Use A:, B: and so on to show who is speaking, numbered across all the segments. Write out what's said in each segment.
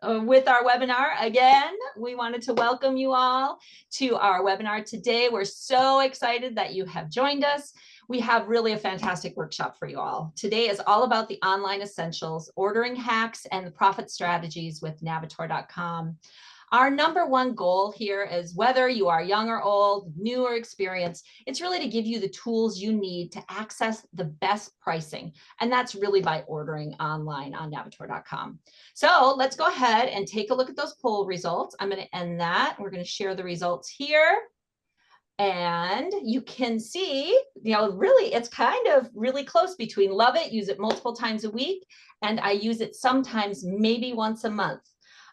A: with our webinar again. We wanted to welcome you all to our webinar today. We're so excited that you have joined us. We have really a fantastic workshop for you all. Today is all about the online essentials, ordering hacks, and the profit strategies with Navitor.com. Our number one goal here is whether you are young or old, new or experienced, it's really to give you the tools you need to access the best pricing. And that's really by ordering online on Navitor.com. So let's go ahead and take a look at those poll results. I'm going to end that. We're going to share the results here. And you can see, really, it's kind of really close between love it, use it multiple times a week, and I use it sometimes maybe once a month.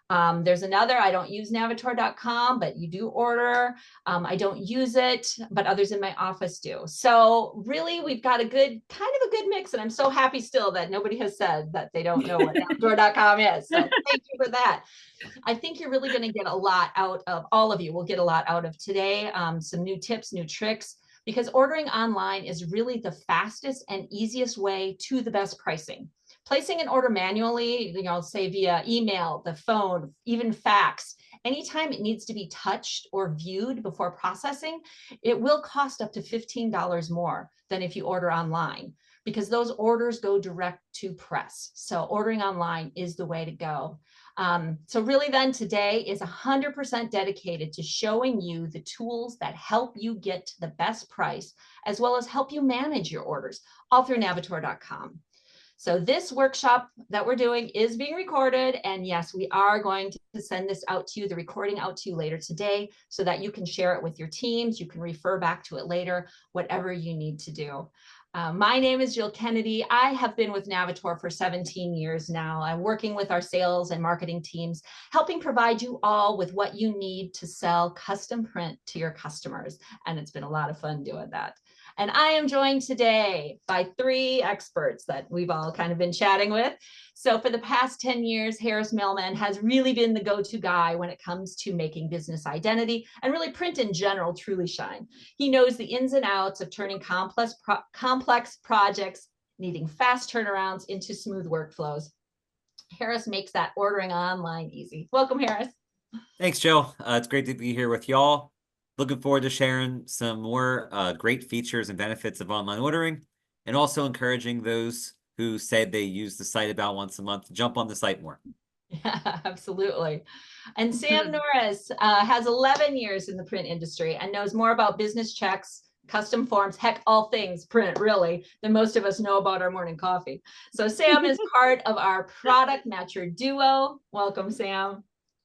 A: There's another, I don't use Navitor.com, but you do order. I don't use it, but others in my office do. So really, we've got a good mix. And I'm so happy still that nobody has said that they don't know what Navitor.com is. So thank you for that. I think you're really going to get a lot out of, all of you will get a lot out of today. Some new tips, new tricks, because ordering online is really the fastest and easiest way to the best pricing. Placing an order manually, say via email, the phone, even fax, anytime it needs to be touched or viewed before processing, it will cost up to $15 more than if you order online, because those orders go direct to press. So ordering online is the way to go. So really then today is 100% dedicated to showing you the tools that help you get to the best price, as well as help you manage your orders, all through Navitor.com. So this workshop that we're doing is being recorded. And yes, we are going to send this out to you, the recording out to you later today, so that you can share it with your teams. You can refer back to it later, whatever you need to do. My name is Jill Kennedy. I have been with Navitor for 17 years now. I'm working with our sales and marketing teams, helping provide you all with what you need to sell custom print to your customers. And it's been a lot of fun doing that. And I am joined today by 3 experts that we've all kind of been chatting with. So for the past 10 years, Harris Mailman has really been the go-to guy when it comes to making business identity and really print in general truly shine. He knows the ins and outs of turning complex projects needing fast turnarounds into smooth workflows. Harris makes that ordering online easy. Welcome, Harris.
B: Thanks, Jill. It's great to be here with y'all. Looking forward to sharing some more great features and benefits of online ordering, and also encouraging those who said they use the site about once a month to jump on the site more.
A: Yeah, absolutely. And Sam Norris has 11 years in the print industry and knows more about business checks, custom forms, heck, all things print, really, than most of us know about our morning coffee. So Sam is part of our product matcher duo. Welcome, Sam.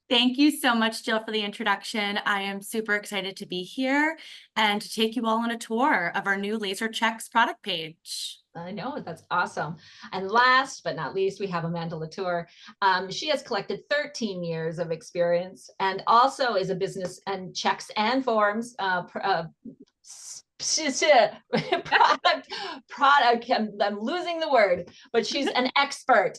C: Thank you so much, Jill, for the introduction. I am super excited to be here and to take you all on a tour of our new Laser Checks product page.
A: I know, that's awesome. And last but not least, we have Amanda Latour. She has collected 13 years of experience and also is a business and checks and forms product, I'm losing the word, but she's an expert.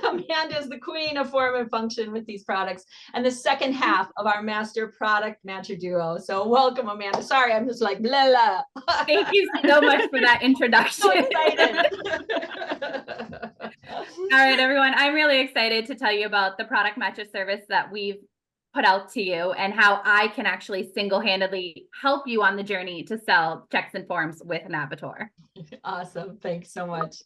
A: Amanda is the queen of form and function with these products and the second half of our master product matcher duo. So welcome, Amanda. Sorry, I'm just like blah, blah.
C: Thank you so much for that introduction.
A: So excited.
C: All right, everyone, I'm really excited to tell you about the product matcher service that we've put out to you and how I can actually single-handedly help you on the journey to sell checks and forms with Navitor.
A: Awesome. Thanks so much.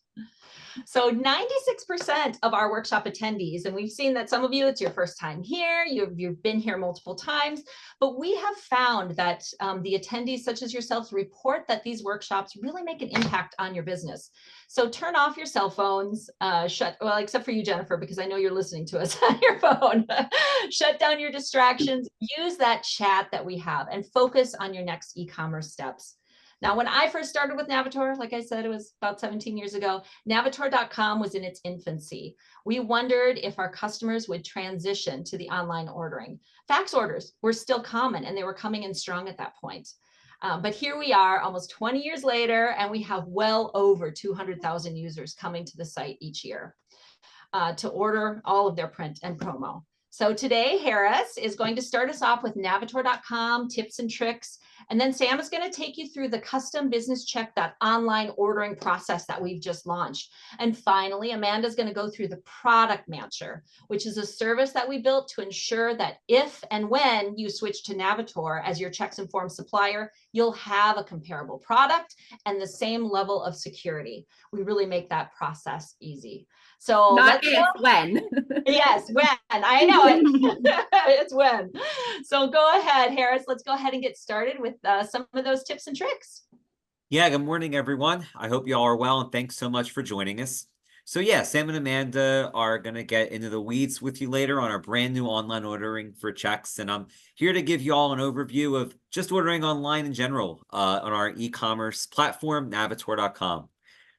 A: So 96% of our workshop attendees, and we've seen that some of you, it's your first time here, you've been here multiple times, but we have found that the attendees such as yourselves report that these workshops really make an impact on your business. So turn off your cell phones, well, except for you, Jennifer, because I know you're listening to us on your phone. Shut down your distractions, use that chat that we have, and focus on your next e-commerce steps. Now, when I first started with Navitor, like I said, it was about 17 years ago, Navitor.com was in its infancy. We wondered if our customers would transition to the online ordering. Fax orders were still common and they were coming in strong at that point. But here we are almost 20 years later, and we have well over 200,000 users coming to the site each year to order all of their print and promo. So today, Harris is going to start us off with Navitor.com tips and tricks. And then Sam is going to take you through the custom business check, that online ordering process that we've just launched. And finally, Amanda's going to go through the product matcher, which is a service that we built to ensure that if and when you switch to Navitor as your checks and forms supplier, you'll have a comparable product and the same level of security. We really make that process easy. So
C: not if, when.
A: Yes, when. I know it. It's when. So go ahead, Harris. Let's go ahead and get started with some of those tips and tricks.
B: Yeah, good morning, everyone. I hope you all are well, and thanks so much for joining us. So yeah, Sam and Amanda are going to get into the weeds with you later on our brand new online ordering for checks. And I'm here to give you all an overview of just ordering online in general on our e-commerce platform, Navitor.com.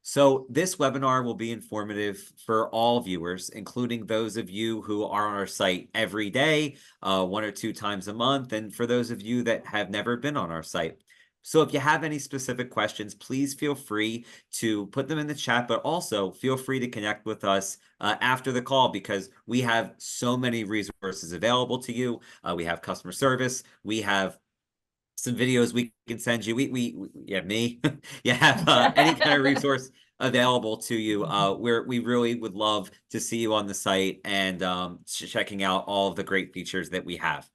B: So this webinar will be informative for all viewers, including those of you who are on our site every day, 1 or 2 times a month, and for those of you that have never been on our site. So if you have any specific questions, please feel free to put them in the chat, but also feel free to connect with us after the call, because we have so many resources available to you. We have customer service. We have some videos we can send you. Yeah, me. You have any kind of resource available to you, where we really would love to see you on the site and checking out all of the great features that we have.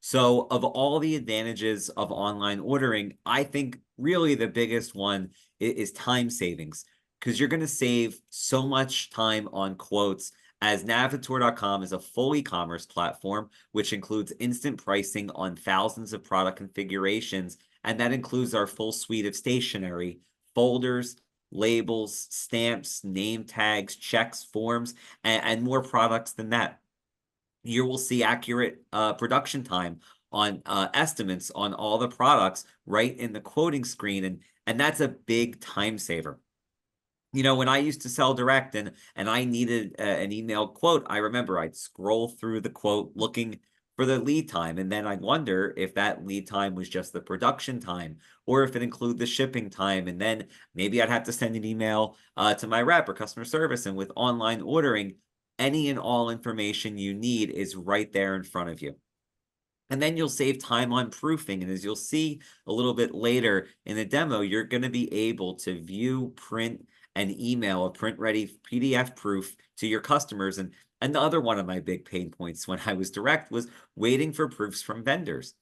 B: So of all the advantages of online ordering, I think really the biggest one is time savings, because you're going to save so much time on quotes, as Navitor.com is a full e-commerce platform, which includes instant pricing on thousands of product configurations. And that includes our full suite of stationery, folders, labels, stamps, name tags, checks, forms, and more products than that. You will see accurate production time on estimates on all the products right in the quoting screen. And that's a big time saver. You know, when I used to sell direct and I needed an emailed quote, I remember I'd scroll through the quote looking for the lead time. And then I'd wonder if that lead time was just the production time or if it included the shipping time. And then maybe I'd have to send an email to my rep or customer service. And with online ordering, any and all information you need is right there in front of you. And then you'll save time on proofing. And as you'll see a little bit later in the demo, you're going to be able to view, print, and email a print-ready PDF proof to your customers. And the other one of my big pain points when I was direct was waiting for proofs from vendors.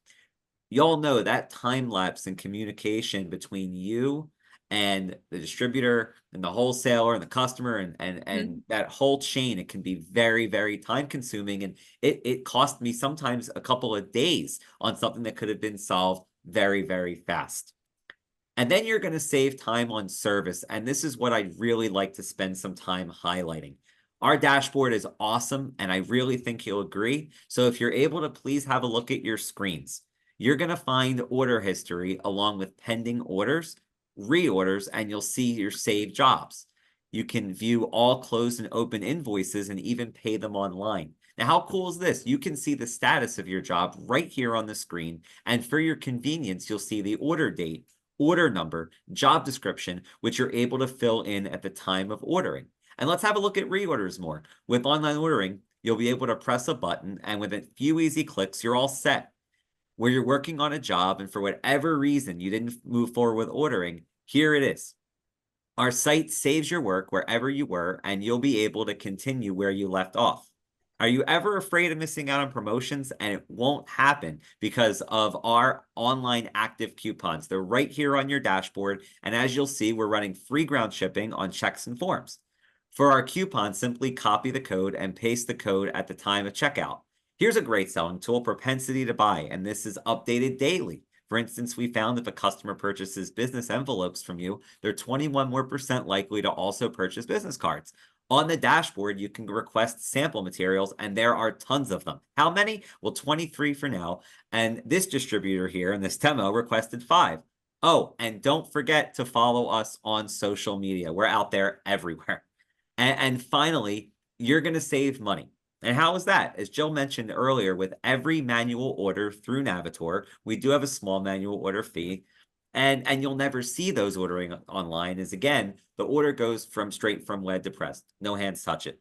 B: You all know that time lapse in communication between you and the distributor and the wholesaler and the customer and that whole chain, it can be very, very time consuming. And it cost me sometimes a couple of days on something that could have been solved very, very fast. And then you're going to save time on service. And this is what I'd really like to spend some time highlighting. Our dashboard is awesome, and I really think you'll agree. So if you're able to please have a look at your screens, you're going to find order history along with pending orders, reorders, and you'll see your saved jobs. You can view all closed and open invoices and even pay them online. Now, how cool is this? You can see the status of your job right here on the screen. And for your convenience, you'll see the order date, order number, job description, which you're able to fill in at the time of ordering. And let's have a look at reorders more. With online ordering, you'll be able to press a button, and with a few easy clicks, you're all set. Where you're working on a job and for whatever reason you didn't move forward with ordering, here it is. Our site saves your work wherever you were, and you'll be able to continue where you left off. Are you ever afraid of missing out on promotions? And it won't happen because of our online active coupons. They're right here on your dashboard. And as you'll see, we're running free ground shipping on checks and forms. For our coupon, simply copy the code and paste the code at the time of checkout. Here's a great selling tool, propensity to buy, and this is updated daily. For instance, we found if a customer purchases business envelopes from you, they're 21% more likely to also purchase business cards. On the dashboard, you can request sample materials, and there are tons of them. How many? Well, 23 for now. And this distributor here in this demo requested 5. Oh, and don't forget to follow us on social media. We're out there everywhere. And finally, you're going to save money. And how is that? As Jill mentioned earlier, with every manual order through Navitor, we do have a small manual order fee. And you'll never see those ordering online, as again, the order goes straight from lead to press. No hands touch it.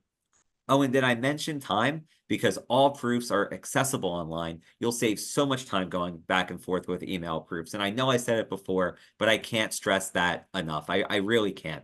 B: Oh, and did I mention time? Because all proofs are accessible online. You'll save so much time going back and forth with email proofs. And I know I said it before, but I can't stress that enough. I really can't.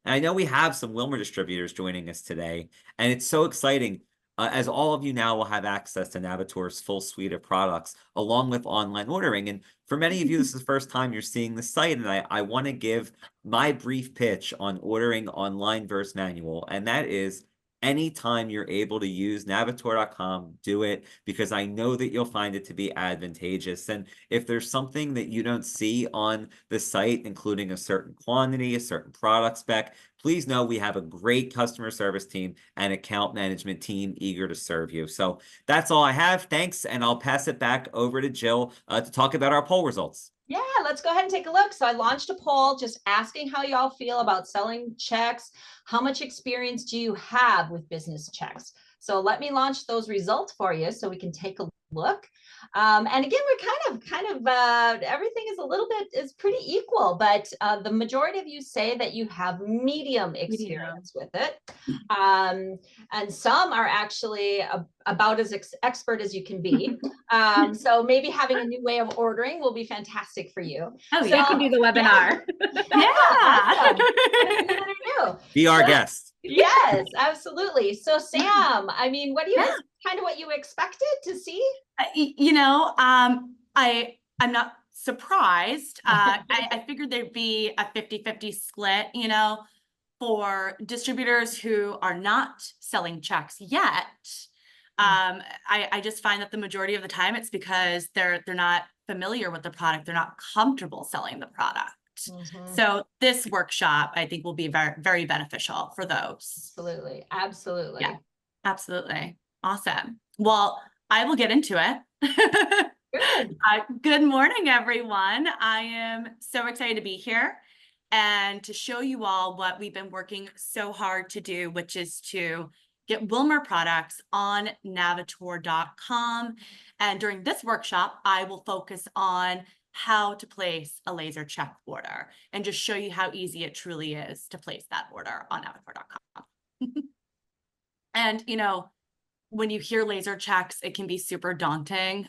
B: And I know we have some Wilmer distributors joining us today, and it's so exciting. As all of you now will have access to Navitor's full suite of products, along with online ordering. And for many of you, this is the first time you're seeing the site, and I want to give my brief pitch on ordering online versus manual, and that is, anytime you're able to use Navitor.com, do it, because I know that you'll find it to be advantageous. And if there's something that you don't see on the site, including a certain quantity, a certain product spec, please know we have a great customer service team and account management team eager to serve you. So that's all I have. Thanks. And I'll pass it back over to Jill to talk about our poll results.
A: Yeah, let's go ahead and take a look. So I launched a poll just asking how y'all feel about selling checks. How much experience do you have with business checks? So let me launch those results for you so we can take a look. And again, we're kind of everything is pretty equal, but the majority of you say that you have medium experience with it. And some are actually about as expert as you can be. So maybe having a new way of ordering will be fantastic for you.
C: Oh,
A: so,
C: you can do the webinar.
A: Awesome.
B: Be our guest.
A: Yes, absolutely. So Sam, I mean, what do you kind of what you expected to see?
D: I'm not surprised. I figured there'd be a 50-50 split, for distributors who are not selling checks yet. I just find that the majority of the time it's because they're not familiar with the product. They're not comfortable selling the product. So this workshop, I think, will be very, very beneficial for those.
A: Absolutely.
D: Yeah, absolutely. Awesome. Well, I will get into it.
A: Good.
D: Good morning, everyone. I am so excited to be here and to show you all what we've been working so hard to do, which is to get Wilmer products on Navitor.com. And during this workshop, I will focus on how to place a laser check order and just show you how easy it truly is to place that order on Navitor.com. And, when you hear laser checks, it can be super daunting.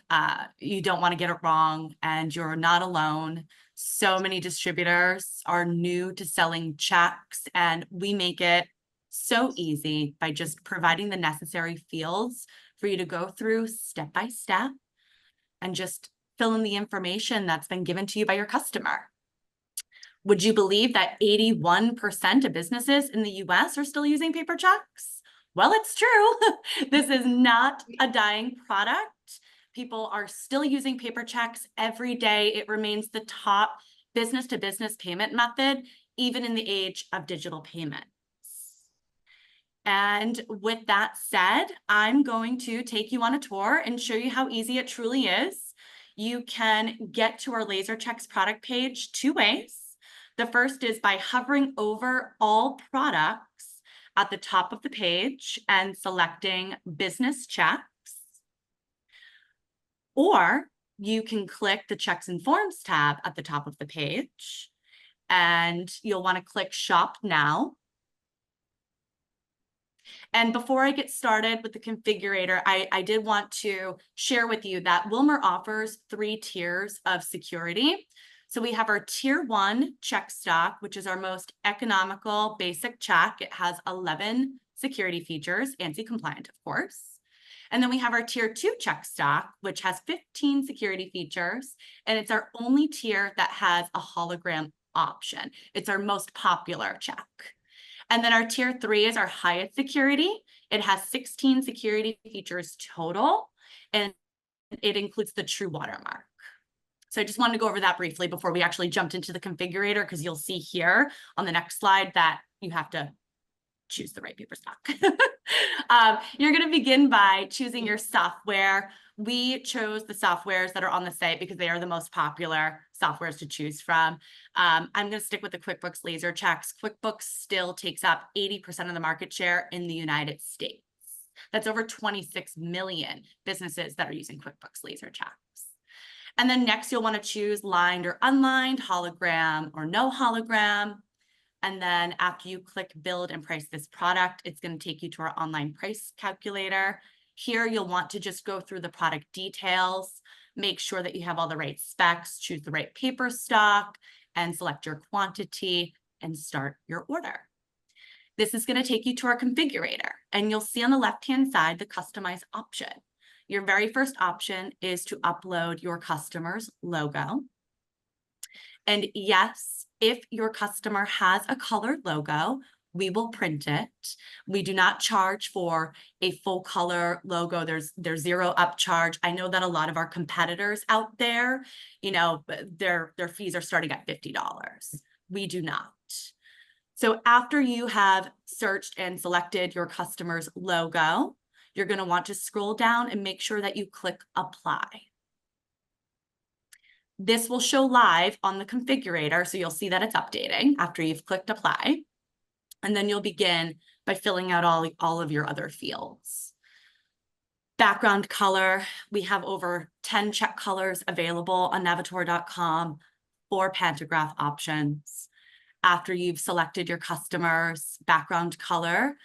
D: You don't want to get it wrong, and you're not alone. So many distributors are new to selling checks, and we make it so easy by just providing the necessary fields for you to go through step by step and just fill in the information that's been given to you by your customer. Would you believe that 81% of businesses in the US are still using paper checks? Well, it's true. This is not a dying product. People are still using paper checks every day. It remains the top business-to-business payment method, even in the age of digital payments. And with that said, I'm going to take you on a tour and show you how easy it truly is. You can get to our Laser Checks product page two ways. The first is by hovering over all products at the top of the page and selecting business checks. Or you can click the checks and forms tab at the top of the page, and you'll want to click shop now. And before I get started with the configurator, I did want to share with you that Wilmer offers 3 tiers of security. So we have our tier 1 check stock, which is our most economical basic check. It has 11 security features, ANSI compliant, of course. And then we have our tier 2 check stock, which has 15 security features, and it's our only tier that has a hologram option. It's our most popular check. And then our tier 3 is our highest security. It has 16 security features total, and it includes the true watermark. So I just wanted to go over that briefly before we actually jumped into the configurator, because you'll see here on the next slide that you have to choose the right paper stock. You're going to begin by choosing your software. We chose the softwares that are on the site because they are the most popular softwares to choose from. I'm going to stick with the QuickBooks Laser Checks. QuickBooks still takes up 80% of the market share in the United States. That's over 26 million businesses that are using QuickBooks Laser Checks. And then next, you'll want to choose lined or unlined, hologram or no hologram. And then after you click build and price this product, it's going to take you to our online price calculator. Here, you'll want to just go through the product details, make sure that you have all the right specs, choose the right paper stock, and select your quantity and start your order. This is going to take you to our configurator, and you'll see on the left-hand side the customize option. Your very first option is to upload your customer's logo. And yes, if your customer has a colored logo, we will print it. We do not charge for a full color logo. There's zero upcharge. I know that a lot of our competitors out there, you know, their fees are starting at $50. We do not. So after you have searched and selected your customer's logo, you're going to want to scroll down and make sure that you click apply. This will show live on the configurator, so you'll see that it's updating after you've clicked apply. And then you'll begin by filling out all of your other fields. Background color, we have over 10 check colors available on navitor.com, 4 pantograph options. After you've selected your customer's background color,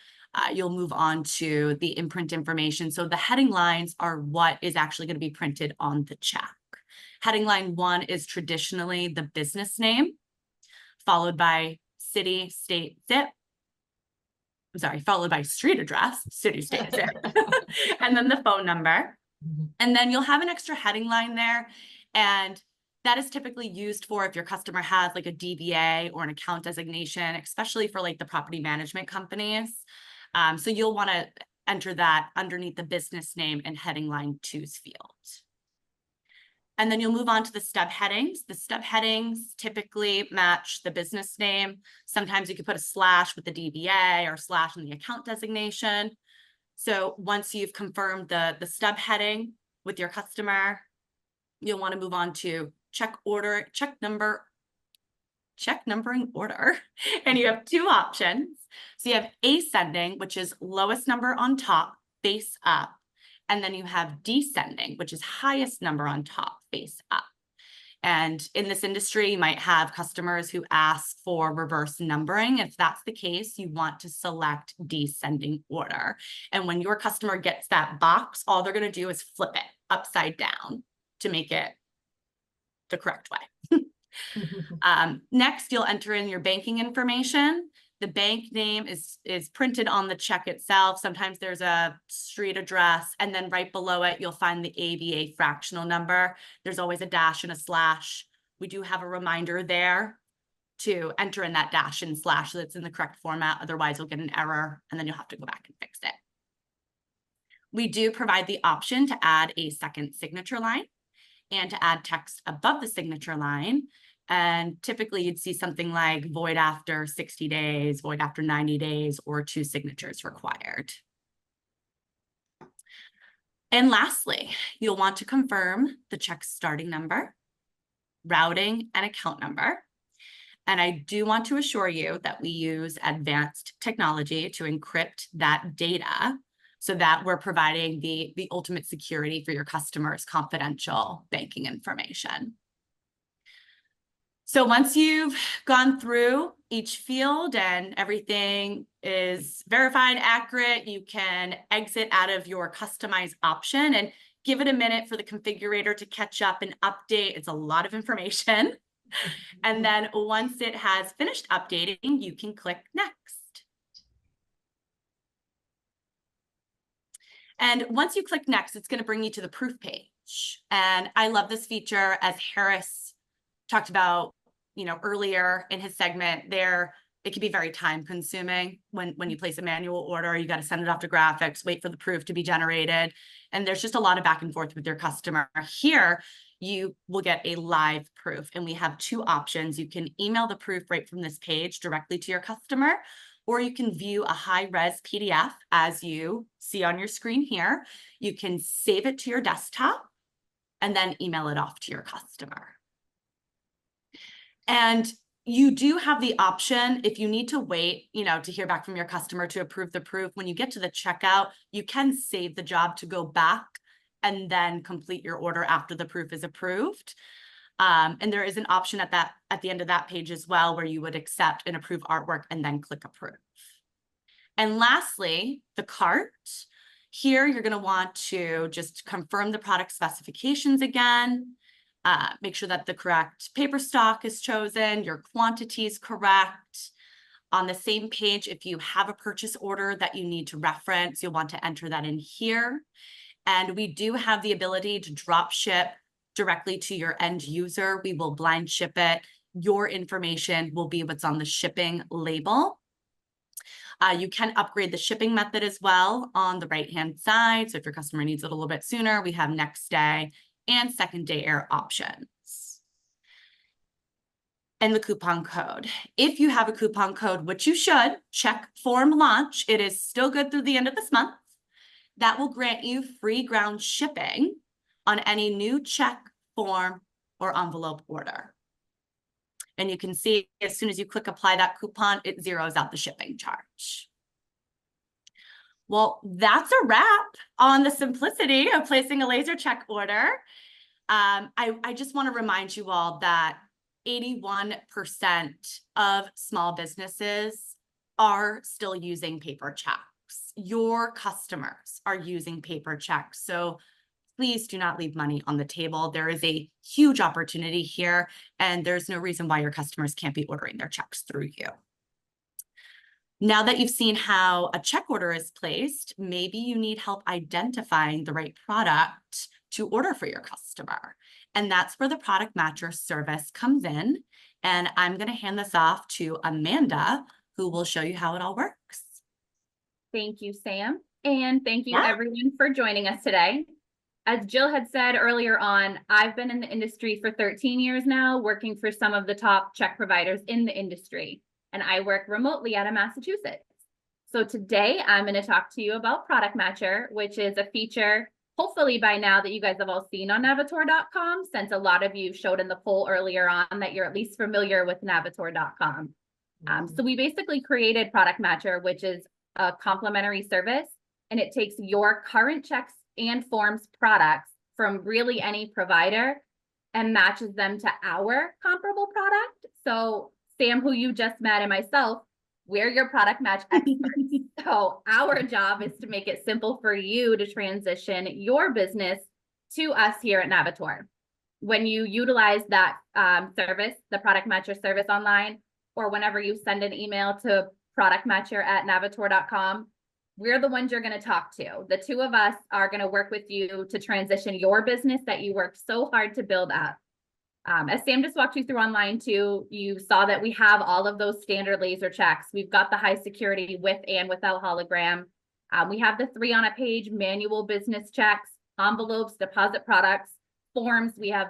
D: you'll move on to the imprint information. So the heading lines are what is actually going to be printed on the check. Heading line 1 is traditionally the business name, followed by city, state, zip. I'm sorry, followed by street address, city, state, zip, and then the phone number. And then you'll have an extra heading line there. And that is typically used for if your customer has like a DBA or an account designation, especially for like the property management companies. So you'll want to enter that underneath the business name and heading line 2's field. And then you'll move on to the stub headings. The stub headings typically match the business name. Sometimes you could put a slash with the DBA or slash in the account designation. So once you've confirmed the stub heading with your customer, you'll want to move on to check numbering order. And you have 2 options. So you have ascending, which is lowest number on top, face up. And then you have descending, which is highest number on top, face up. And in this industry, you might have customers who ask for reverse numbering. If that's the case, you want to select descending order. And when your customer gets that box, all they're going to do is flip it upside down to make it the correct way. Next, you'll enter in your banking information. The bank name is printed on the check itself. Sometimes there's a street address, and then right below it, you'll find the ABA fractional number. There's always a dash and a slash. We do have a reminder there to enter in that dash and slash so that's in the correct format. Otherwise, you'll get an error, and then you'll have to go back and fix it. We do provide the option to add a second signature line and to add text above the signature line. And typically you'd see something like void after 60 days, void after 90 days, or 2 signatures required. And lastly, you'll want to confirm the check starting number, routing, and account number. And I do want to assure you that we use advanced technology to encrypt that data so that we're providing the ultimate security for your customers' confidential banking information. So once you've gone through each field and everything is verified, accurate, you can exit out of your customize option and give it a minute for the configurator to catch up and update. It's a lot of information. And then once it has finished updating, you can click next. And once you click next, it's going to bring you to the proof page. And I love this feature, as Harris talked about, you know, earlier in his segment there. It can be very time consuming when you place a manual order. You got to send it off to graphics, wait for the proof to be generated. And there's just a lot of back and forth with your customer. Here, you will get a live proof. And we have 2 options. You can email the proof right from this page directly to your customer, or you can view a high-res PDF as you see on your screen here. You can save it to your desktop and then email it off to your customer. And you do have the option, if you need to wait, you know, to hear back from your customer to approve the proof, when you get to the checkout, you can save the job to go back and then complete your order after the proof is approved. And there is an option at the end of that page as well, where you would accept and approve artwork and then click approve. And lastly, the cart. Here, you're going to want to just confirm the product specifications again, make sure that the correct paper stock is chosen, your quantity is correct. On the same page, if you have a purchase order that you need to reference, you'll want to enter that in here. And we do have the ability to drop ship directly to your end user. We will blind ship it. Your information will be what's on the shipping label. You can upgrade the shipping method as well on the right-hand side. So if your customer needs it a little bit sooner, we have next day and second day air options. And the coupon code. If you have a coupon code, which you should, check form launch. It is still good through the end of this month. That will grant you free ground shipping on any new check, form, or envelope order. And you can see as soon as you click apply that coupon, it zeroes out the shipping charge. Well, that's a wrap on the simplicity of placing a laser check order. I just want to remind you all that 81% of small businesses are still using paper checks. Your customers are using paper checks. So please do not leave money on the table. There is a huge opportunity here, and there's no reason why your customers can't be ordering their checks through you. Now that you've seen how a check order is placed, maybe you need help identifying the right product to order for your customer. And that's where the product matcher service comes in. And I'm going to hand this off to Amanda, who will show you how it all works.
C: Thank you, Sam. And thank you everyone for joining us today. As Jill had said earlier on, I've been in the industry for 13 years now, working for some of the top check providers in the industry, and I work remotely out of Massachusetts. So today I'm going to talk to you about Product Matcher, which is a feature, hopefully by now, that you guys have all seen on Navitor.com, since a lot of you showed in the poll earlier on that you're at least familiar with Navitor.com. So we basically created Product Matcher, which is a complimentary service, and it takes your current checks and forms products from really any provider and matches them to our comparable product. So Sam, who you just met, and myself, we're your product match experts. So our job is to make it simple for you to transition your business to us here at Navitor. When you utilize that service, the Product Matcher service online, or whenever you send an email to productmatcher@navitor.com, we're the ones you're going to talk to. The two of us are going to work with you to transition your business that you worked so hard to build up. As Sam just walked you through online too, you saw that we have all of those standard laser checks. We've got the high security with and without hologram. We have the 3 on a page manual business checks, envelopes, deposit products, forms. We have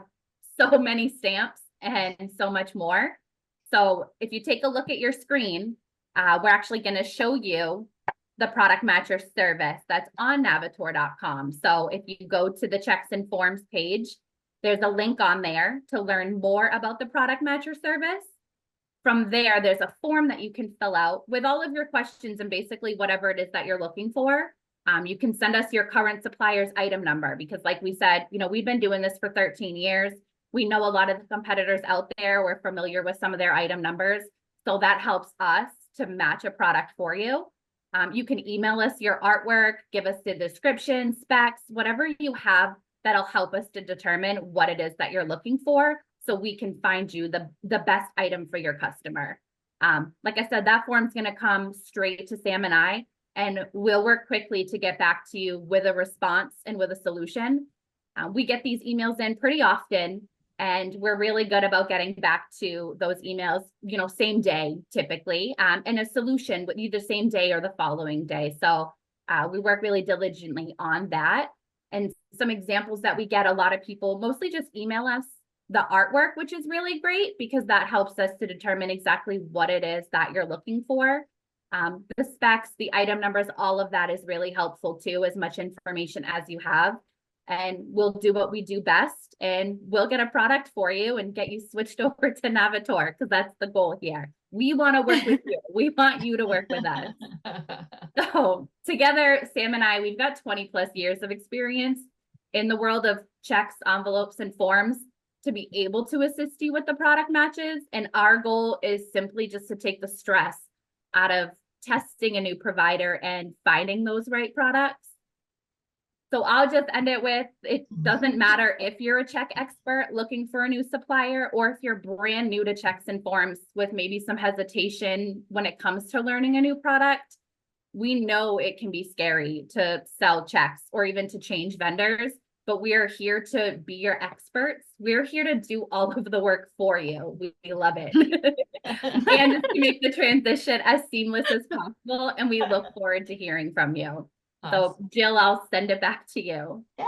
C: so many stamps and so much more. So if you take a look at your screen, we're actually going to show you the Product Matcher service that's on Navitor.com. So if you go to the checks and forms page, there's a link on there to learn more about the Product Matcher service. From there, there's a form that you can fill out with all of your questions and basically whatever it is that you're looking for. You can send us your current supplier's item number, because like we said, we've been doing this for 13 years. We know a lot of the competitors out there. We're familiar with some of their item numbers. So that helps us to match a product for you. You can email us your artwork, give us the description, specs, whatever you have that'll help us to determine what it is that you're looking for, so we can find you the best item for your customer. Like I said, that form's going to come straight to Sam and I, and we'll work quickly to get back to you with a response and with a solution. We get these emails in pretty often, and we're really good about getting back to those emails, same day typically, and a solution with either same day or the following day. So we work really diligently on that. And some examples that we get, a lot of people mostly just email us the artwork, which is really great because that helps us to determine exactly what it is that you're looking for. The specs, the item numbers, all of that is really helpful too, as much information as you have. And we'll do what we do best, and we'll get a product for you and get you switched over to Navitor, because that's the goal here. We want to work with you. We want you to work with us. So together, Sam and I, we've got 20+ years of experience in the world of checks, envelopes, and forms. to be able to assist you with the product matches. And our goal is simply just to take the stress out of testing a new provider and finding those right products. So I'll just end it with, it doesn't matter if you're a check expert looking for a new supplier, or if you're brand new to checks and forms with maybe some hesitation when it comes to learning a new product. We know it can be scary to sell checks or even to change vendors, but we are here to be your experts. We're here to do all of the work for you. We love it. And to make the transition as seamless as possible. And we look forward to hearing from you.
A: Awesome.
C: So Jill, I'll send it back to you.
A: Yeah,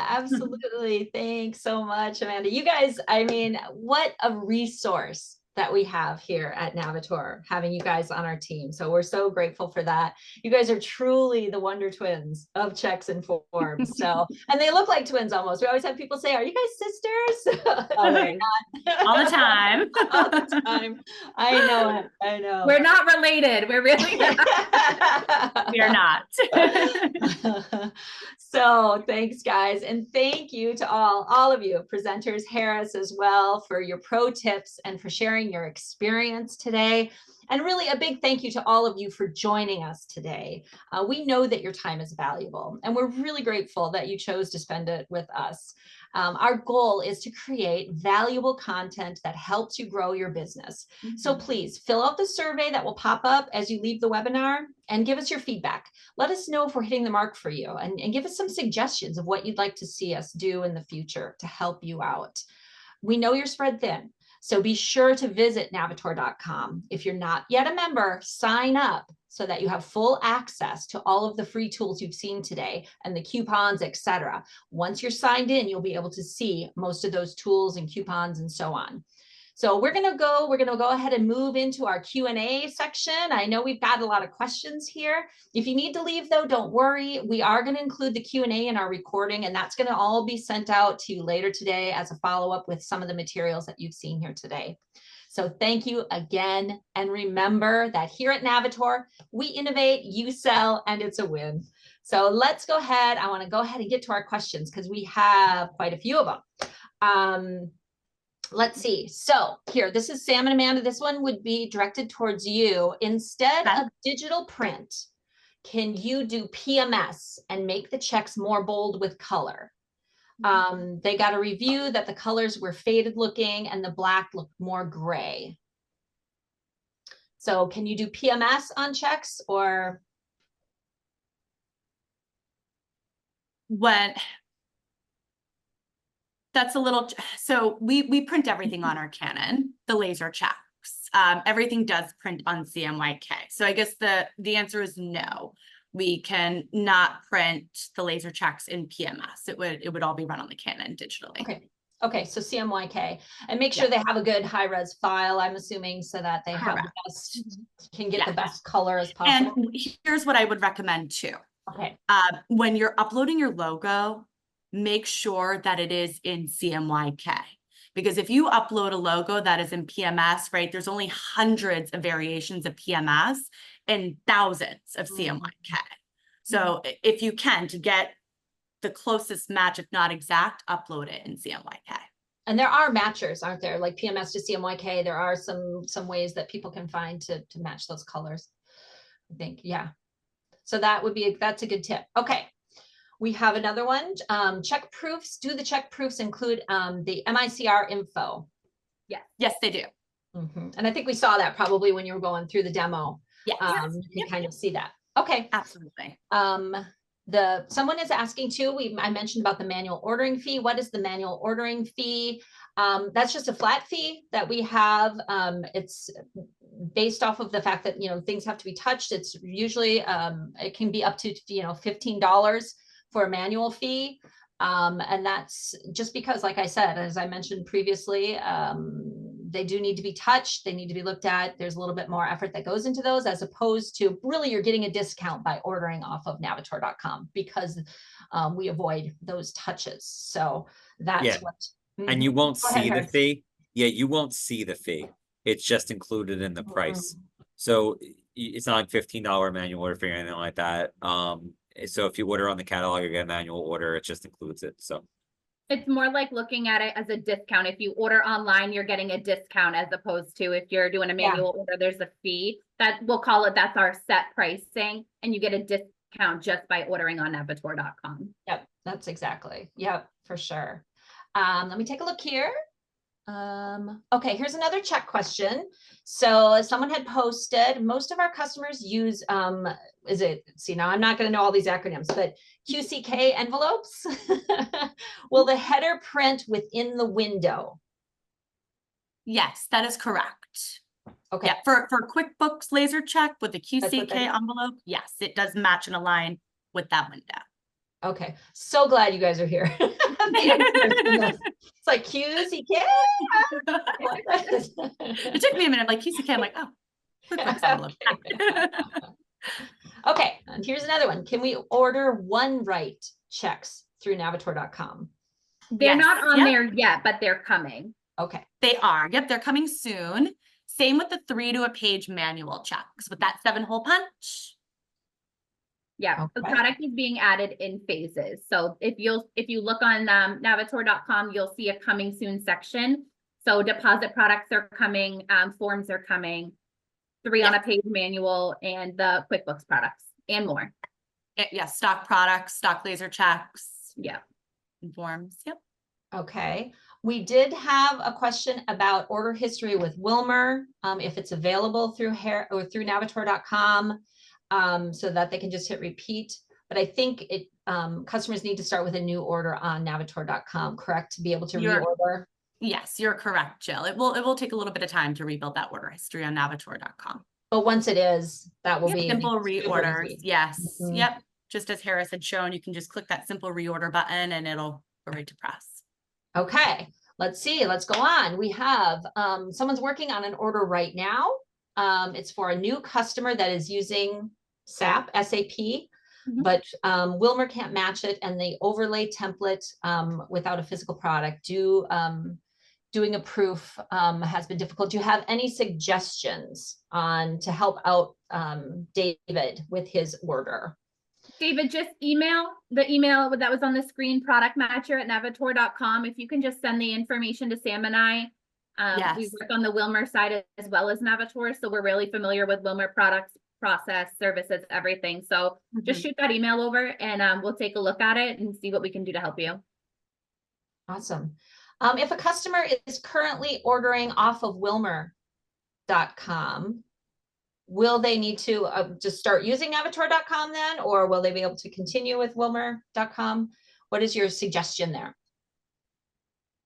A: absolutely. Thanks so much, Amanda. You guys, I mean, what a resource that we have here at Navitor, having you guys on our team. So we're so grateful for that. You guys are truly the wonder twins of checks and forms. So, and they look like twins almost. We always have people say, "Are you guys sisters?"
C: Always.
D: All the time.
A: All the time. I know it. I know.
C: We're not related. We're really not.
D: We are not.
A: So thanks, guys. And thank you to all of you presenters, Harris as well, for your pro tips and for sharing your experience today. And really a big thank you to all of you for joining us today. We know that your time is valuable, and we're really grateful that you chose to spend it with us. Our goal is to create valuable content that helps you grow your business. So please fill out the survey that will pop up as you leave the webinar and give us your feedback. Let us know if we're hitting the mark for you, and give us some suggestions of what you'd like to see us do in the future to help you out. We know you're spread thin, so be sure to visit navitor.com. If you're not yet a member, sign up so that you have full access to all of the free tools you've seen today and the coupons, etc. Once you're signed in, you'll be able to see most of those tools and coupons and so on. So we're gonna go ahead and move into our Q&A section. I know we've got a lot of questions here. If you need to leave though, don't worry. We are gonna include the Q&A in our recording, and that's gonna all be sent out to you later today as a follow-up with some of the materials that you've seen here today. So thank you again. And remember that here at Navitor, we innovate, you sell, and it's a win. So let's go ahead. I wanna go ahead and get to our questions because we have quite a few of them. Let's see. So here, this is Sam and Amanda. This one would be directed towards you. Instead of digital print, can you do PMS and make the checks more bold with color? They got a review that the colors were faded looking and the black looked more gray. So can you do PMS on checks, or?
D: That's a little, so we print everything on our Canon, the laser checks. Everything does print on CMYK. So I guess the answer is no. We can not print the laser checks in PMS. It would all be run on the Canon digitally.
A: Okay, so CMYK, and make sure they have a good high res file, I'm assuming, so that they have the best, can get the best color as possible.
D: And here's what I would recommend too.
A: Okay.
D: When you're uploading your logo, make sure that it is in CMYK, because if you upload a logo that is in PMS, right, there's only hundreds of variations of PMS and thousands of CMYK. So if you can, to get the closest match, if not exact, upload it in CMYK.
A: And there are matchers, aren't there? Like PMS to CMYK, there are some ways that people can find to match those colors, I think. Yeah. So that's a good tip. Okay. We have another one. Check proofs. Do the check proofs include the MICR info?
D: Yes, they do.
A: And I think we saw that probably when you were going through the demo. You can kind of see that. Okay.
D: Absolutely.
A: Someone is asking too, I mentioned about the manual ordering fee. What is the manual ordering fee? That's just a flat fee that we have. It's based off of the fact that, things have to be touched. It's usually, it can be up to, $15 for a manual fee. And that's just because, like I said, as I mentioned previously, they do need to be touched. They need to be looked at. There's a little bit more effort that goes into those, as opposed to really you're getting a discount by ordering off of navitor.com because we avoid those touches. So that's what.
B: And you won't see the fee. Yeah, you won't see the fee. It's just included in the price. So it's not like $15 manual order fee or anything like that. So if you order on the catalog, you get a manual order, it just includes it. So
C: It's more like looking at it as a discount. If you order online, you're getting a discount as opposed to if you're doing a manual order, there's a fee. That we'll call it, that's our set pricing, and you get a discount just by ordering on Navitor.com.
A: Yep, that's exactly. Yep, for sure. Let me take a look here. Okay, here's another check question. So someone had posted, most of our customers use, see, now I'm not going to know all these acronyms, but QCK envelopes. Will the header print within the window?
D: Yes, that is correct.
A: Okay.
D: Yeah, for QuickBooks laser check with the
A: That's what
D: QCK
A: that is?
D: envelope, yes, it does match and align with that window.
A: Okay, so glad you guys are here. It's like QCK.
D: It took me a minute, like QCK, I'm like, oh, QuickBooks envelope.
A: Okay, and here's another one. Can we order one write checks through Navitor.com?
C: They're
D: Yes,
C: not on
D: yep.
C: there yet, but they're coming.
A: Okay,
D: They are. Yep, they're coming soon. Same with the 3 to a page manual checks with that 7-hole punch.
C: Yeah, the
A: Okay.
C: product is being added in phases. So if you look on Navitor.com, you'll see a coming soon section. So deposit products are coming, forms are coming, 3 on a page manual, and the QuickBooks products and more.
D: Yeah, stock products, stock laser checks,
C: Yeah.
D: and forms. Yep.
A: okay. We did have a question about order history with Wilmer, if it's available through Navitor.com, so that they can just hit repeat. But I think customers need to start with a new order on Navitor.com, correct, to be able to reorder?
D: Yes, you're correct, Jill. It will take a little bit of time to rebuild that order history on Navitor.com.
A: But once it is, that will be
D: Simple
A: super
D: reorders.
A: easy.
D: Yes.
A: Mhm.
D: Yep. Just as Harris had shown, you can just click that simple reorder button and it'll go right to press.
A: Okay, let's see, let's go on. We have, someone's working on an order right now. It's for a new customer that is using SAP, but Wilmer can't match it, and the overlay template without a physical product, doing a proof has been difficult. Do you have any suggestions to help out David with his order?
C: David, just email the email that was on the screen, productmatcher@navitor.com. If you can just send the information to Sam and I. We work on the Wilmer side as well as Navitor, so we're really familiar with Wilmer products, process, services, everything. So just shoot that email over and we'll take a look at it and see what we can do to help you.
A: Awesome. If a customer is currently ordering off of Wilmer.com, will they need to just start using Navitor.com then, or will they be able to continue with Wilmer.com? What is your suggestion there?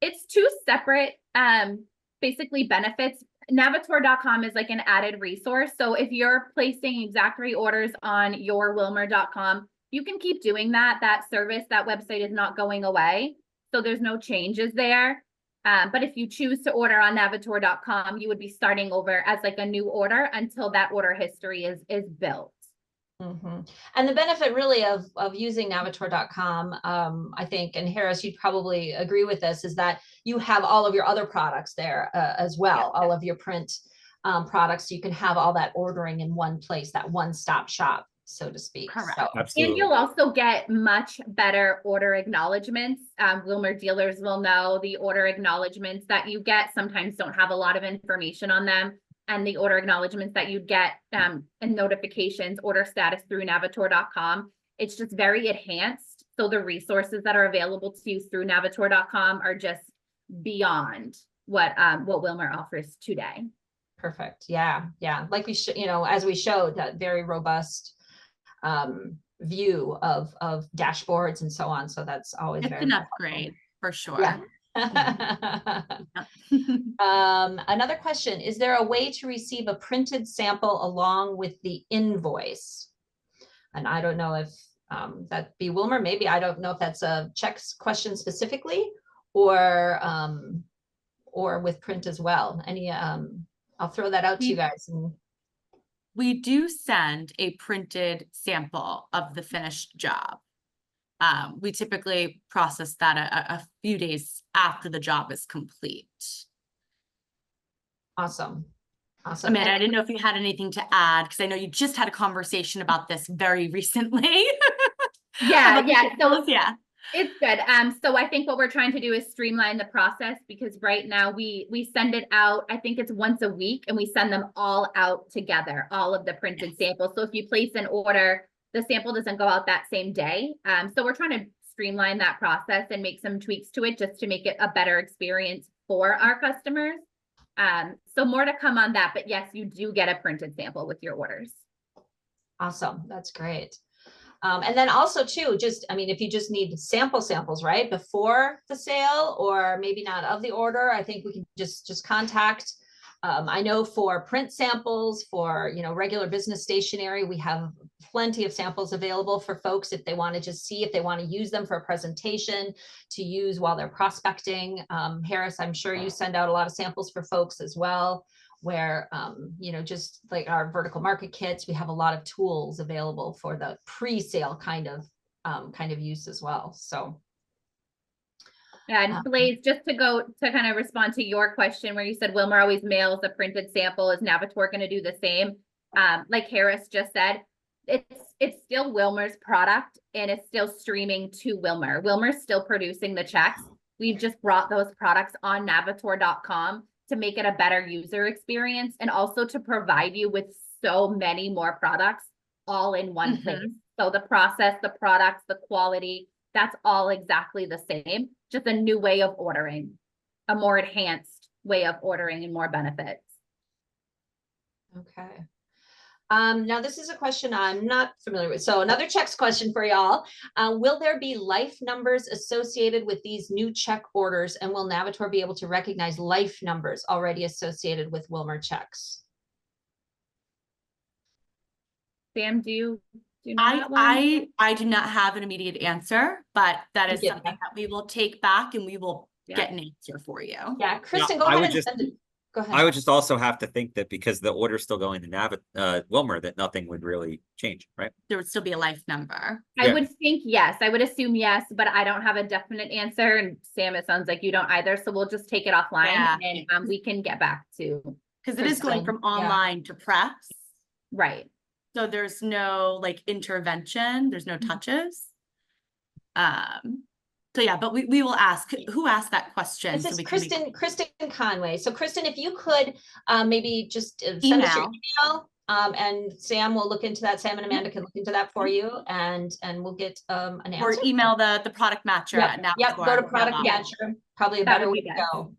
C: It's 2 separate, basically benefits. Navitor.com is like an added resource. So if you're placing exact reorders on your Wilmer.com, you can keep doing that. That service, that website is not going away. So there's no changes there. But if you choose to order on Navitor.com, you would be starting over as like a new order until that order history is built.
A: Mm-hmm. And the benefit really of using Navitor.com, I think, and Harris, you'd probably agree with this, is that you have all of your other products there as well, all of your print products. So you can have all that ordering in one place, that one-stop shop, so to speak.
D: Correct.
A: So,
B: Absolutely.
C: And you'll also get much better order acknowledgements. Wilmer dealers will know the order acknowledgements that you get sometimes don't have a lot of information on them. And the order acknowledgements that you get and notifications, order status through Navitor.com. It's just very enhanced. So the resources that are available to you through Navitor.com are just beyond what Wilmer offers today.
A: perfect. Yeah. Like we as we showed, that very robust view of dashboards and so on. So that's always
D: It's
A: very
D: an
A: helpful.
D: upgrade for sure.
A: Yeah. Another question, is there a way to receive a printed sample along with the invoice? And I don't know if that'd be Wilmer, maybe. I don't know if that's a checks question specifically or with print as well. Any, I'll throw that out to you guys. And
D: We do send a printed sample of the finished job. We typically process that a few days after the job is complete.
A: awesome.
D: Amanda, I didn't know if you had anything to add, because I know you just had a conversation about this very recently.
C: Yeah.
D: So, yeah.
C: It's good. So I think what we're trying to do is streamline the process, because right now we send it out, I think it's once a week, and we send them all out together, all of the printed samples. So if you place an order, the sample doesn't go out that same day. So we're trying to streamline that process and make some tweaks to it just to make it a better experience for our customers. So more to come on that, but yes, you do get a printed sample with your orders.
A: Awesome. That's great. And then also too, I mean, if you just need samples, right, before the sale, or maybe not of the order, I think we can just contact. I know for print samples, for, regular business stationery, we have plenty of samples available for folks if they want to just see if they want to use them for a presentation to use while they're prospecting. Harris, I'm sure you send out a lot of samples for folks as well, where, just like our vertical market kits, we have a lot of tools available for the pre-sale kind of use as well. So.
C: Yeah, and Blaze, just to kind of respond to your question where you said Wilmer always mails a printed sample, is Navitor going to do the same? Like Harris just said, it's still Wilmer's product, and it's still streaming to Wilmer. Wilmer's still producing the checks. We've just brought those products on Navitor.com to make it a better user experience, and also to provide you with so many more products all in one place. So the process, the products, the quality, that's all exactly the same, just a new way of ordering, a more enhanced way of ordering and more benefits.
A: Okay. Now this is a question I'm not familiar with. So another checks question for y'all. Will there be life numbers associated with these new check orders, and will Navitor be able to recognize life numbers already associated with Wilmer checks?
C: Sam, do you know that one?
D: I do not have an immediate answer, but that is something that we will take back, and we will get an answer for you.
A: Yeah, Kristen, go ahead and send it. Go ahead.
B: I would just also have to think that because the order's still going to Wilmer, that nothing would really change, right?
D: There would still be a life number.
C: I would think yes. I would assume yes, but I don't have a definite answer. And Sam, it sounds like you don't either. So we'll just take it offline, and we can get back to.
D: Because it is going from online to press.
C: Right.
D: So there's no intervention. There's no touches. So yeah, but we will ask who asked that question.
A: This is Kristen Conway. So Kristen, if you could maybe just send us your email, and Sam will look into that. Sam and Amanda can look into that for you, and we'll get an answer.
D: Or email the product matcher at Navitor.
A: Yep, go to product matcher. Probably a better way to go.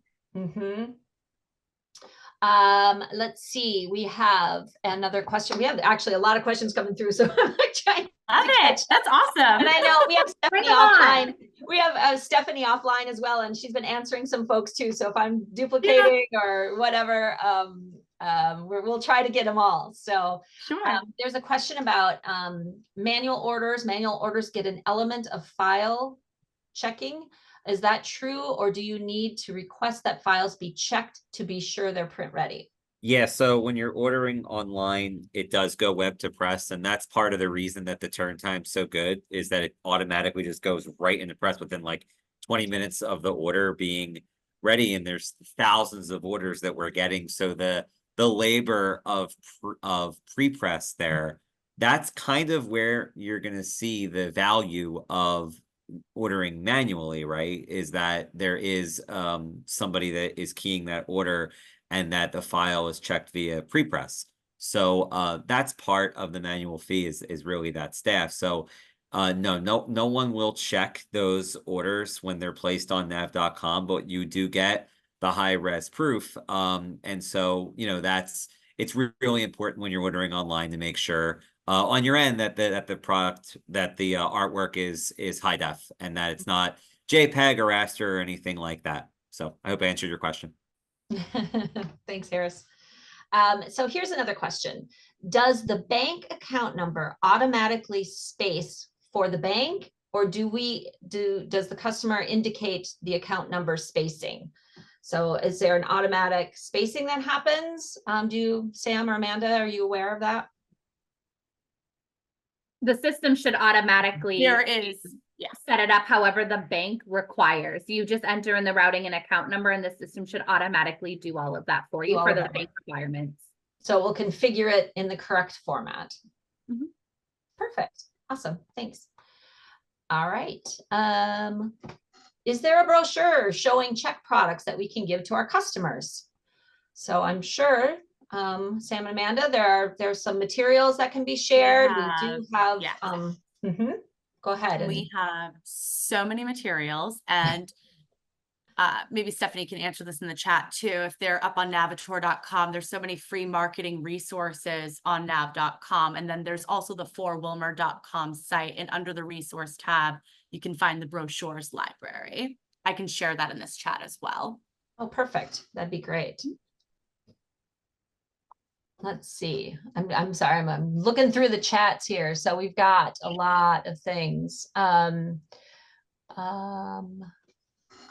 A: Let's see. We have another question. We have actually a lot of questions coming through, so I'm trying.
D: Love it. That's awesome.
A: And I know we have Stephanie offline. We have Stephanie offline as well, and she's been answering some folks too. So if I'm duplicating or whatever, we'll try to get them all. So there's a question about manual orders. Manual orders get an element of file checking. Is that true, or do you need to request that files be checked to be sure they're print ready?
B: Yeah, so when you're ordering online, it does go web to press, and that's part of the reason that the turn time's so good, is that it automatically just goes right into press within like 20 minutes of the order being ready, and there's thousands of orders that we're getting. So the labor of pre-press there, that's kind of where you're going to see the value of ordering manually, right? Is that there is somebody that is keying that order, and that the file is checked via pre-press. So that's part of the manual fee is really that staff. So no one will check those orders when they're placed on nav.com, but you do get the high res proof. And so, it's really important when you're ordering online to make sure on your end that the product, that the artwork is high def, and that it's not JPEG or raster or anything like that. So I hope I answered your question.
A: Thanks, Harris. So here's another question. Does the bank account number automatically space for the bank, or does the customer indicate the account number spacing? So is there an automatic spacing that happens? Sam or Amanda, are you aware of that?
C: The system should automatically set it up however the bank requires. You just enter in the routing and account number, and the system should automatically do all of that for you for the bank requirements.
A: So we'll configure it in the correct format. Perfect. Awesome. Thanks. All right. Is there a brochure showing check products that we can give to our customers? So I'm sure, Sam and Amanda, there's some materials that can be shared. We do have,
D: yes.
A: Go ahead. And
D: We have so many materials, and maybe Stephanie can answer this in the chat too. If they're up on Navitor.com, there's so many free marketing resources on nav.com. And then there's also the forwilmer.com site. And under the resource tab, you can find the brochures library. I can share that in this chat as well.
A: Oh, perfect. That'd be great. Let's see. I'm sorry. I'm looking through the chats here. So we've got a lot of things. On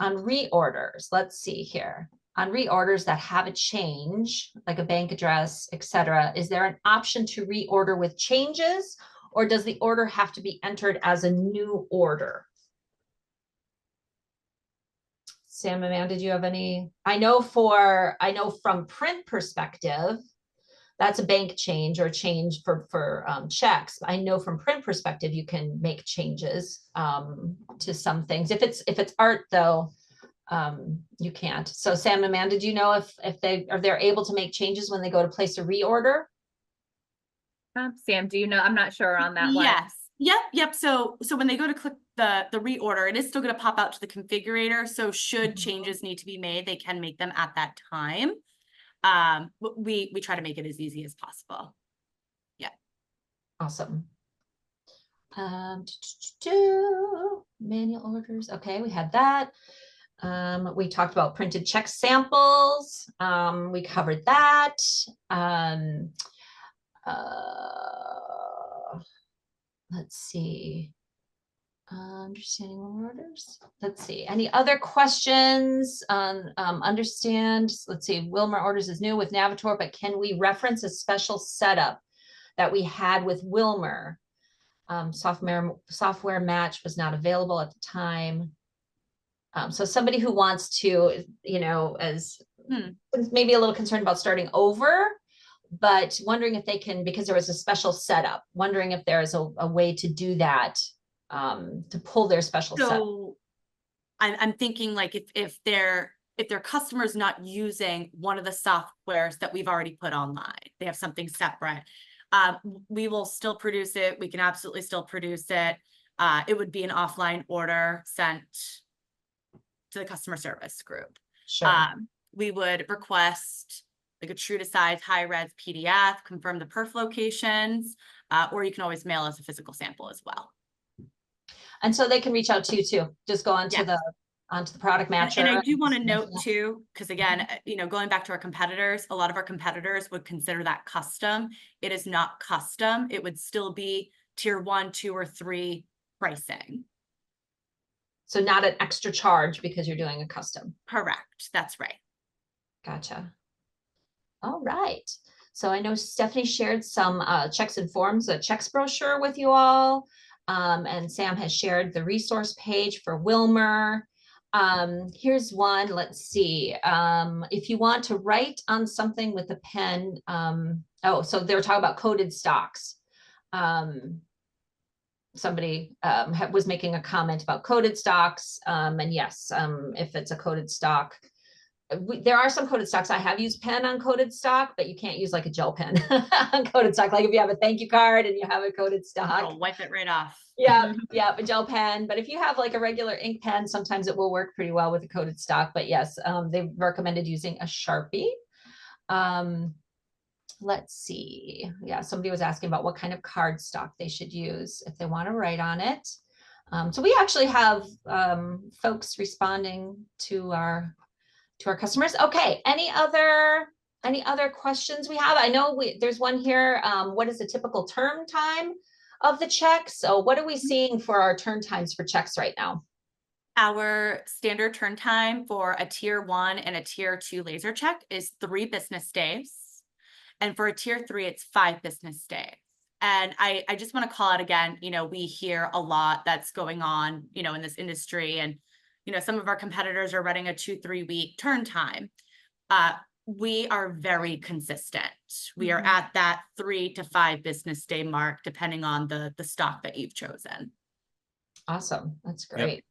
A: reorders, let's see here. On reorders that have a change, like a bank address, etc., is there an option to reorder with changes, or does the order have to be entered as a new order? Sam, Amanda, did you have any? I know from print perspective, that's a bank change or change for checks. I know from print perspective, you can make changes to some things. If it's art though, you can't. So Sam and Amanda, do you know if they're able to make changes when they go to place a reorder?
C: Sam, do you know? I'm not sure on that one.
D: Yes. Yep. So when they go to click the reorder, it is still going to pop out to the configurator. So should changes need to be made, they can make them at that time. We try to make it as easy as possible. Yeah.
A: Awesome. Manual orders. Okay, we had that. We talked about printed check samples. We covered that. Let's see. Understanding Wilmer orders. Let's see. Any other questions on understand? Let's see. Wilmer orders is new with Navitor, but can we reference a special setup that we had with Wilmer? Software match was not available at the time. So somebody who wants to, as maybe a little concerned about starting over, but wondering if they can, because there was a special setup, wondering if there's a way to do that, to pull their special setup.
D: So I'm thinking like if their customer's not using one of the softwares that we've already put online, they have something separate. We will still produce it. We can absolutely still produce it. It would be an offline order sent to the customer service group.
A: Sure.
D: We would request like a true to size high res PDF, confirm the perf locations, or you can always mail us a physical sample as well.
A: And so they can reach out to you too. Just go onto the product matcher.
D: And I do want to note too, because again, going back to our competitors, a lot of our competitors would consider that custom. It is not custom. It would still be tier 1, 2, or 3 pricing.
A: So not an extra charge because you're doing a custom.
D: Correct. That's right.
A: Gotcha. All right. So I know Stephanie shared some checks and forms, a checks brochure with you all. And Sam has shared the resource page for Wilmer. Here's one. Let's see. If you want to write on something with a pen. So they were talking about coded stocks. Somebody was making a comment about coded stocks. And yes, if it's a coded stock, there are some coded stocks. I have used pen on coded stock, but you can't use like a gel pen on coded stock. Like if you have a thank you card and you have a coded stock,
D: I'll wipe it right off.
A: Yeah, a gel pen. But if you have like a regular ink pen, sometimes it will work pretty well with a coded stock. But yes, they've recommended using a Sharpie. Let's see. Yeah, somebody was asking about what kind of card stock they should use if they want to write on it. So we actually have folks responding to our customers. Okay, any other questions we have? I know there's one here. What is the typical turn time of the check? So what are we seeing for our turn times for checks right now?
D: Our standard turn time for a tier 1 and a tier 2 laser check is 3 business days. And for a tier 3, it's 5 business days. And I just want to call out again, we hear a lot that's going on, in this industry. And, some of our competitors are running a 2-3 week turn time. We are very consistent. We are at that 3 to 5 business day mark, depending on the stock that you've chosen.
A: Awesome. That's
B: Yep.
A: great.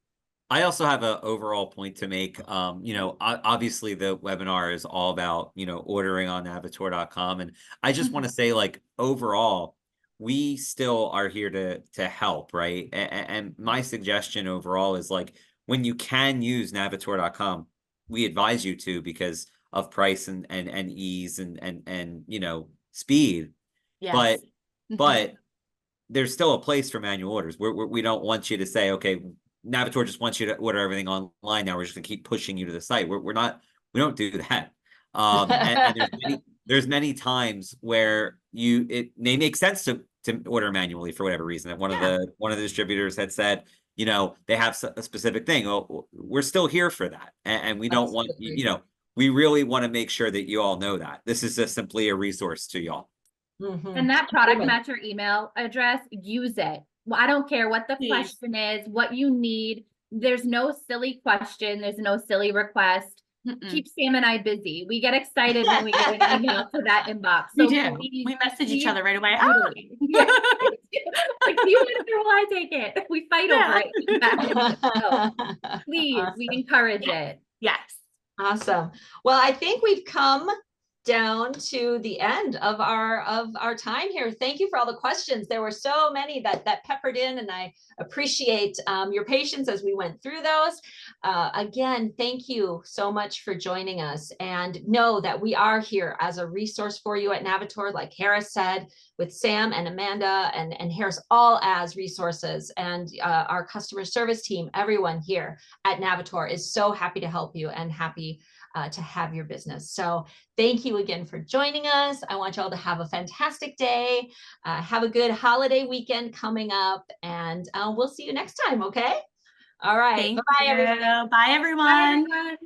B: I also have an overall point to make. Obviously the webinar is all about, ordering on navitor.com. And I just want to say, like, overall, we still are here to help, right? And my suggestion overall is, like, when you can use navitor.com, we advise you to, because of price and ease and speed.
D: Yes.
B: But there's still a place for manual orders. We don't want you to say, okay, Navitor just wants you to order everything online. Now we're just gonna keep pushing you to the site. We don't do that. And there's many times where it may make sense to order manually for whatever reason. That one of the distributors had said, they have a specific thing. Well, we're still here for that, and we don't want we really want to make sure that you all know that this is just simply a resource to y'all.
C: And that product matcher email address, use it. Well, I don't care what the question is, what you need. There's no silly question. There's no silly request. Keep Sam and I busy. We get excited when we get an email to that inbox.
D: So we message each other right away.
C: Totally. Like, do you want it or will I take it? We fight over it. So, please, we encourage it.
D: Yes.
A: Awesome. Well, I think we've come down to the end of our time here. Thank you for all the questions. There were so many that peppered in, and I appreciate your patience as we went through those. Again, thank you so much for joining us, and know that we are here as a resource for you at Navitor, like Harris said, with Sam and Amanda and Harris, all as resources, and our customer service team. Everyone here at Navitor is so happy to help you and happy to have your business. So thank you again for joining us. I want you all to have a fantastic day. Have a good holiday weekend coming up, and we'll see you next time. Okay. All right. Bye, everyone.
D: Bye, everyone.
C: Bye, everyone.